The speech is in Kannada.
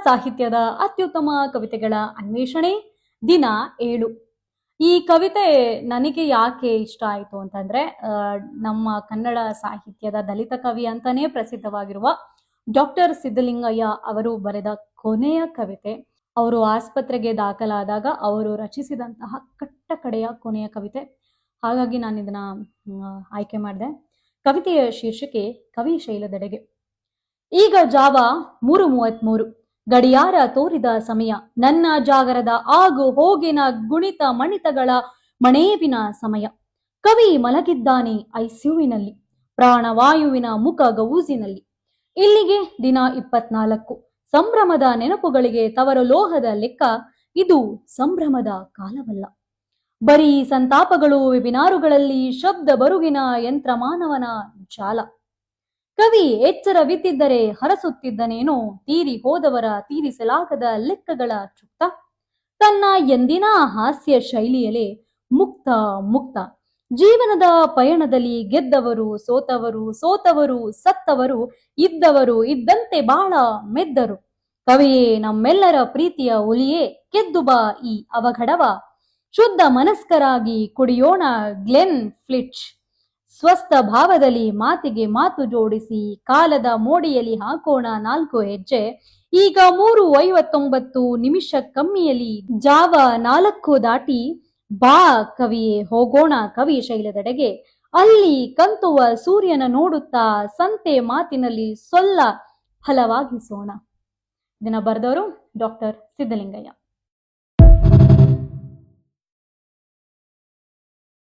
ಸಾಹಿತ್ಯದ ಅತ್ಯುತ್ತಮ ಕವಿತೆಗಳ ಅನ್ವೇಷಣೆ ದಿನ 7. ಈ ಕವಿತೆ ನನಗೆ ಯಾಕೆ ಇಷ್ಟ ಆಯಿತು ಅಂತಂದ್ರೆ ನಮ್ಮ ಕನ್ನಡ ಸಾಹಿತ್ಯದ ದಲಿತ ಕವಿ ಅಂತಾನೆ ಪ್ರಸಿದ್ಧವಾಗಿರುವ ಡಾಕ್ಟರ್ ಸಿದ್ದಲಿಂಗಯ್ಯ ಅವರು ಬರೆದ ಕೊನೆಯ ಕವಿತೆ. ಅವರು ಆಸ್ಪತ್ರೆಗೆ ದಾಖಲಾದಾಗ ಅವರು ರಚಿಸಿದಂತಹ ಕಟ್ಟ ಕಡೆಯ ಕೊನೆಯ ಕವಿತೆ. ಹಾಗಾಗಿ ನಾನು ಇದನ್ನ ಆಯ್ಕೆ ಮಾಡಿದೆ. ಕವಿತೆಯ ಶೀರ್ಷಿಕೆ ಕವಿ ಶೈಲದೆಡೆಗೆ. ಈಗ ಜಾವ 3:33. ಗಡಿಯಾರ ತೋರಿದ ಸಮಯ, ನನ್ನ ಜಾಗರದ ಆಗು ಹೋಗಿನ ಗುಣಿತ ಮಣಿತಗಳ ಮಣೇವಿನ ಸಮಯ. ಕವಿ ಮಲಗಿದ್ದಾನೆ ಐಸಿಯುವಿನಲ್ಲಿ, ಪ್ರಾಣವಾಯುವಿನ ಮುಖ ಗೌಜಿನಲ್ಲಿ. ಇಲ್ಲಿಗೆ ದಿನ 24. ಸಂಭ್ರಮದ ನೆನಪುಗಳಿಗೆ ತವರು ಲೋಹದ ಲೆಕ್ಕ. ಇದು ಸಂಭ್ರಮದ ಕಾಲವಲ್ಲ, ಬರೀ ಸಂತಾಪಗಳು ವೆಬಿನಾರುಗಳಲ್ಲಿ ಶಬ್ದ ಬರುಗಿನ ಯಂತ್ರಮಾನವನ ಜಾಲ. ಕವಿ ಎಚ್ಚರವಿದ್ದಿದ್ದರೆ ಹರಸುತ್ತಿದ್ದನೇನೋ ತೀರಿ ಹೋದವರ ತೀರಿಸಲಾಗದ ಲೆಕ್ಕಗಳ ಚುಕ್ತ. ತನ್ನ ಎಂದಿನ ಹಾಸ್ಯ ಶೈಲಿಯಲೇ ಮುಕ್ತ ಮುಕ್ತ ಜೀವನದ ಪಯಣದಲ್ಲಿ ಗೆದ್ದವರು ಸೋತವರು, ಸೋತವರು ಸತ್ತವರು, ಇದ್ದವರು ಇದ್ದಂತೆ ಬಾಳ ಮೆದ್ದರು. ಕವಿಯೇ ನಮ್ಮೆಲ್ಲರ ಪ್ರೀತಿಯ ಒಲಿಯೇ, ಗೆದ್ದು ಬಾ ಈ ಅವಘಡವ. ಶುದ್ಧ ಮನಸ್ಕರಾಗಿ ಕುಡಿಯೋಣ ಗ್ಲೆನ್ ಫ್ಲಿಚ್. ಸ್ವಸ್ಥ ಭಾವದಲ್ಲಿ ಮಾತಿಗೆ ಮಾತು ಜೋಡಿಸಿ ಕಾಲದ ಮೋಡಿಯಲ್ಲಿ ಹಾಕೋಣ 4 ಹೆಜ್ಜೆ. ಈಗ 3:59 ಕಮ್ಮಿಯಲ್ಲಿ ಜಾವ 4 ದಾಟಿ. ಬಾ ಕವಿಯೇ ಹೋಗೋಣ ಕವಿ ಶೈಲದೆಡೆಗೆ. ಅಲ್ಲಿ ಕಂತುವ ಸೂರ್ಯನ ನೋಡುತ್ತಾ ಸಂತೆ ಮಾತಿನಲ್ಲಿ ಸೊಲ್ಲ ಫಲವಾಗಿಸೋಣ. ಇದನ್ನ ಬರೆದವರು ಡಾಕ್ಟರ್ ಸಿದ್ದಲಿಂಗಯ್ಯ.